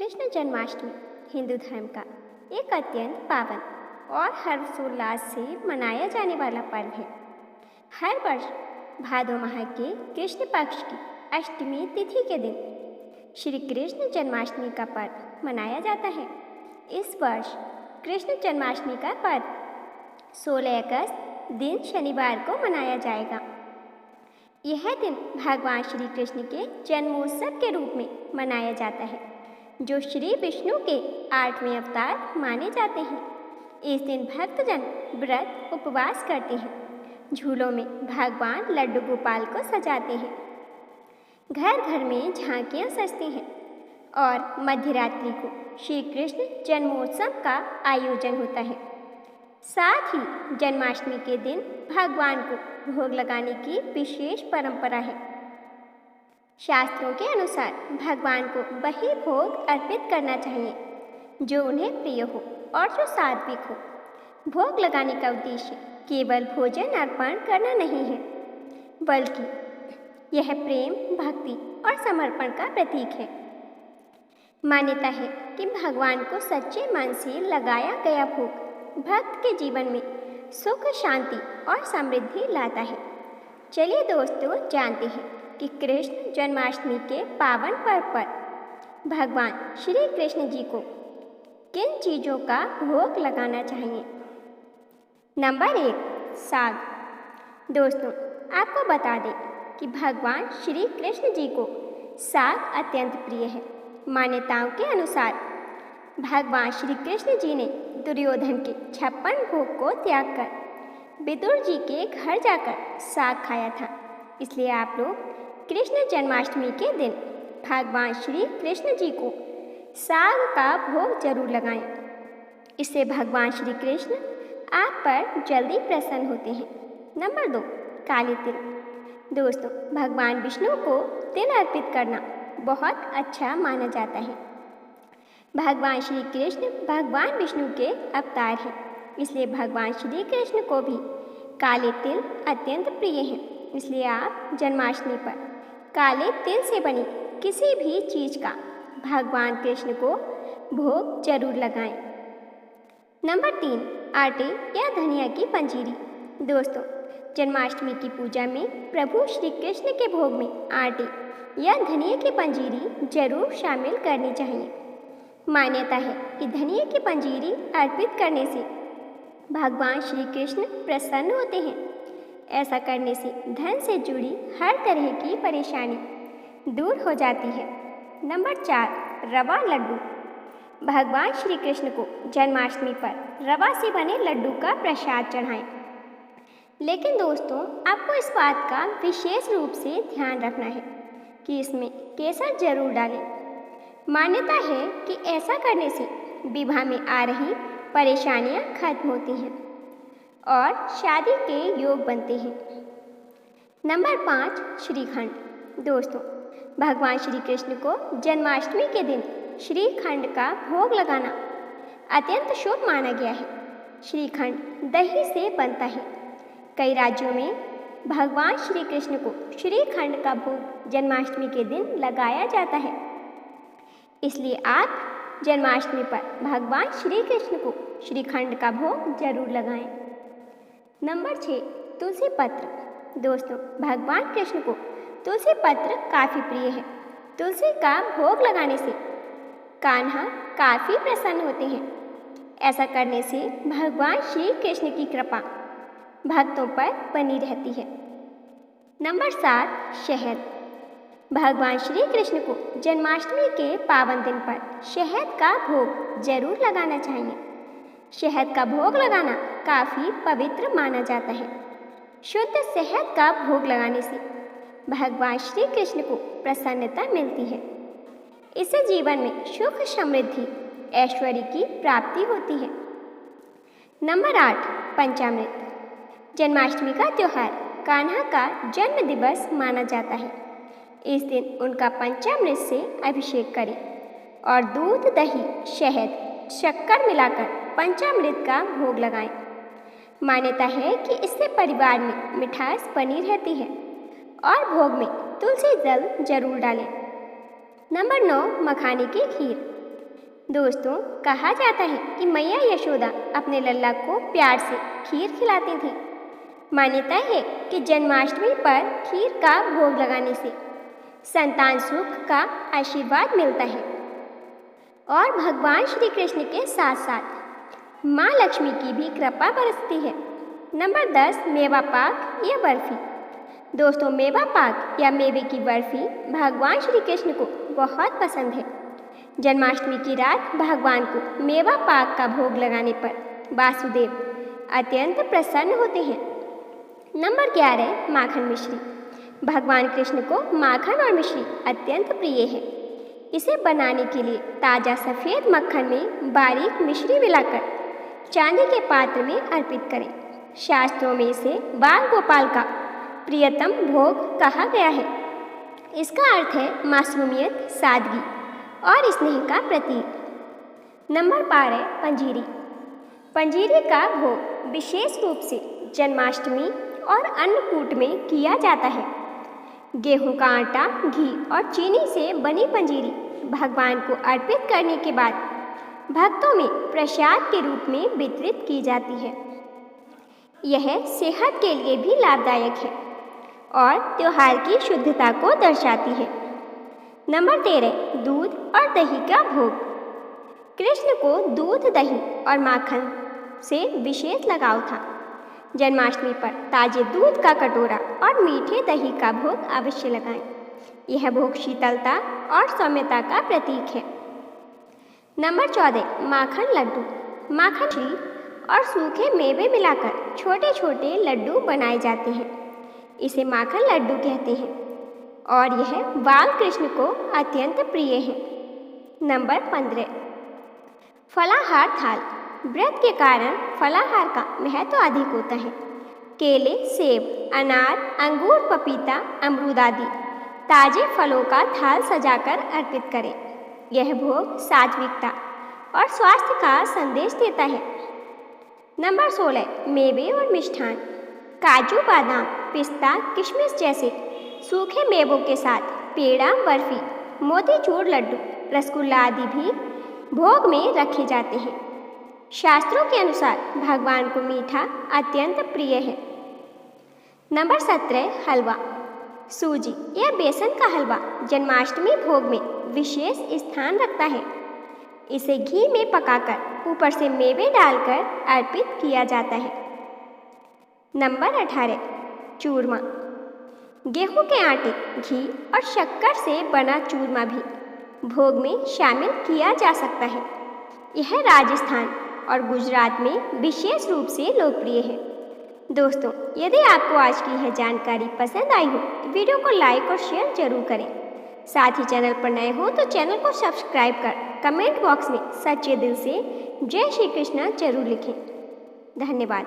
कृष्ण जन्माष्टमी हिंदू धर्म का एक अत्यंत पावन और हर्षोल्लास से मनाया जाने वाला पर्व है। हर वर्ष भादो माह के कृष्ण पक्ष की अष्टमी तिथि के दिन श्री कृष्ण जन्माष्टमी का पर्व मनाया जाता है। इस वर्ष कृष्ण जन्माष्टमी का पर्व 16 अगस्त दिन शनिवार को मनाया जाएगा। यह दिन भगवान श्री कृष्ण के जन्मोत्सव के रूप में मनाया जाता है, जो श्री विष्णु के 8वें अवतार माने जाते हैं। इस दिन भक्तजन व्रत उपवास करते हैं, झूलों में भगवान लड्डू गोपाल को सजाते हैं, घर घर में झांकियाँ सजती हैं और मध्यरात्रि को श्री कृष्ण जन्मोत्सव का आयोजन होता है। साथ ही जन्माष्टमी के दिन भगवान को भोग लगाने की विशेष परंपरा है। शास्त्रों के अनुसार भगवान को वही भोग अर्पित करना चाहिए जो उन्हें प्रिय हो और जो सात्विक हो। भोग लगाने का उद्देश्य केवल भोजन अर्पण करना नहीं है, बल्कि यह प्रेम, भक्ति और समर्पण का प्रतीक है। मान्यता है कि भगवान को सच्चे मन से लगाया गया भोग भक्त के जीवन में सुख, शांति और समृद्धि लाता है। चलिए दोस्तों, जानते हैं कि कृष्ण जन्माष्टमी के पावन पर्व पर भगवान श्री कृष्ण जी को किन चीज़ों का भोग लगाना चाहिए। नंबर 1, साग। दोस्तों, आपको बता दें कि भगवान श्री कृष्ण जी को साग अत्यंत प्रिय है। मान्यताओं के अनुसार भगवान श्री कृष्ण जी ने दुर्योधन के 56 भोग को त्याग कर विदुर जी के घर जाकर साग खाया था। इसलिए आप लोग कृष्ण जन्माष्टमी के दिन भगवान श्री कृष्ण जी को साग का भोग जरूर लगाएं। इससे भगवान श्री कृष्ण आप पर जल्दी प्रसन्न होते हैं। नंबर 2, काले तिल। दोस्तों, भगवान विष्णु को तिल अर्पित करना बहुत अच्छा माना जाता है। भगवान श्री कृष्ण भगवान विष्णु के अवतार हैं, इसलिए भगवान श्री कृष्ण को भी काले तिल अत्यंत प्रिय हैं। इसलिए आप जन्माष्टमी पर काले तिल से बनी किसी भी चीज़ का भगवान कृष्ण को भोग जरूर लगाएं। नंबर 3, आटे या धनिया की पंजीरी। दोस्तों, जन्माष्टमी की पूजा में प्रभु श्री कृष्ण के भोग में आटे या धनिया की पंजीरी जरूर शामिल करनी चाहिए। मान्यता है कि धनिया की पंजीरी अर्पित करने से भगवान श्री कृष्ण प्रसन्न होते हैं। ऐसा करने से धन से जुड़ी हर तरह की परेशानी दूर हो जाती है। नंबर 4, रवा लड्डू। भगवान श्री कृष्ण को जन्माष्टमी पर रवा से बने लड्डू का प्रसाद चढ़ाएं। लेकिन दोस्तों, आपको इस बात का विशेष रूप से ध्यान रखना है कि इसमें केसर जरूर डालें। मान्यता है कि ऐसा करने से विवाह में आ रही परेशानियां खत्म होती हैं और शादी के योग बनते हैं। नंबर 5, श्रीखंड। दोस्तों, भगवान श्री कृष्ण को जन्माष्टमी के दिन श्रीखंड का भोग लगाना अत्यंत शुभ माना गया है। श्रीखंड दही से बनता है। कई राज्यों में भगवान श्री कृष्ण को श्रीखंड का भोग जन्माष्टमी के दिन लगाया जाता है। इसलिए आप जन्माष्टमी पर भगवान श्री कृष्ण को श्रीखंड का भोग जरूर लगाएं। नंबर 6, तुलसी पत्र। दोस्तों, भगवान कृष्ण को तुलसी पत्र काफ़ी प्रिय है। तुलसी का भोग लगाने से कान्हा काफ़ी प्रसन्न होते हैं। ऐसा करने से भगवान श्री कृष्ण की कृपा भक्तों पर बनी रहती है। नंबर 7, शहद। भगवान श्री कृष्ण को जन्माष्टमी के पावन दिन पर शहद का भोग जरूर लगाना चाहिए। शहद का भोग लगाना काफ़ी पवित्र माना जाता है। शुद्ध शहद का भोग लगाने से भगवान श्री कृष्ण को प्रसन्नता मिलती है। इससे जीवन में सुख, समृद्धि, ऐश्वर्य की प्राप्ति होती है। नंबर 8, पंचामृत। जन्माष्टमी का त्यौहार कान्हा का जन्म दिवस माना जाता है। इस दिन उनका पंचामृत से अभिषेक करें और दूध, दही, शहद, शक्कर मिलाकर पंचामृत का भोग लगाएं। मान्यता है कि इससे परिवार में मिठास बनी रहती है और भोग में तुलसी दल जरूर डालें। नंबर 9, मखाने की खीर। दोस्तों, कहा जाता है कि मैया यशोदा अपने लल्ला को प्यार से खीर खिलाती थी। मान्यता है कि जन्माष्टमी पर खीर का भोग लगाने से संतान सुख का आशीर्वाद मिलता है और भगवान श्री कृष्ण के साथ साथ माँ लक्ष्मी की भी कृपा बरसती है। नंबर 10, मेवा पाक या बर्फी। दोस्तों, मेवा पाक या मेवे की बर्फी भगवान श्री कृष्ण को बहुत पसंद है। जन्माष्टमी की रात भगवान को मेवा पाक का भोग लगाने पर वासुदेव अत्यंत प्रसन्न होते हैं। नंबर 11, माखन मिश्री। भगवान कृष्ण को माखन और मिश्री अत्यंत प्रिय है। इसे बनाने के लिए ताज़ा सफ़ेद मक्खन में बारीक मिश्री मिलाकर चांदी के पात्र में अर्पित करें। शास्त्रों में इसे बाल गोपाल का प्रियतम भोग कहा गया है। इसका अर्थ है मासूमियत, सादगी और स्नेह का प्रतीक। नंबर 12, पंजीरी। पंजीरी का भोग विशेष रूप से जन्माष्टमी और अन्नकूट में किया जाता है। गेहूं का आटा, घी और चीनी से बनी पंजीरी भगवान को अर्पित करने के बाद भक्तों में प्रसाद के रूप में वितरित की जाती है। यह सेहत के लिए भी लाभदायक है और त्योहार की शुद्धता को दर्शाती है। नंबर 13, दूध और दही का भोग। कृष्ण को दूध, दही और माखन से विशेष लगाव था। जन्माष्टमी पर ताजे दूध का कटोरा और मीठे दही का भोग अवश्य लगाएं। यह भोग शीतलता और सौम्यता का प्रतीक है। नंबर 14, माखन लड्डू। माखन श्री और सूखे मेवे मिलाकर छोटे छोटे लड्डू बनाए जाते हैं। इसे माखन लड्डू कहते हैं और यह बाल कृष्ण को अत्यंत प्रिय है। नंबर 15, फलाहार थाल। व्रत के कारण फलाहार का महत्व अधिक होता है। केले, सेब, अनार, अंगूर, पपीता, अमरूद आदि ताजे फलों का थाल सजाकर अर्पित करें। यह भोग सात्विकता और स्वास्थ्य का संदेश देता है। नंबर 16, मेवे और मिष्ठान। काजू, बादाम, पिस्ता, किशमिश जैसे सूखे मेवों के साथ पेड़ा, बर्फी, मोतीचूर लड्डू, रसगुल्ला आदि भी भोग में रखे जाते हैं। शास्त्रों के अनुसार भगवान को मीठा अत्यंत प्रिय है। नंबर 17, हलवा। सूजी या बेसन का हलवा जन्माष्टमी भोग में विशेष स्थान रखता है। इसे घी में पकाकर ऊपर से मेवे डालकर अर्पित किया जाता है। नंबर 18, चूरमा। गेहूं के आटे, घी और शक्कर से बना चूरमा भी भोग में शामिल किया जा सकता है। यह राजस्थान और गुजरात में विशेष रूप से लोकप्रिय है। दोस्तों, यदि आपको आज की यह जानकारी पसंद आई हो तो वीडियो को लाइक और शेयर जरूर करें। साथ ही चैनल पर नए हो तो चैनल को सब्सक्राइब कर कमेंट बॉक्स में सच्चे दिल से जय श्री कृष्ण जरूर लिखें। धन्यवाद।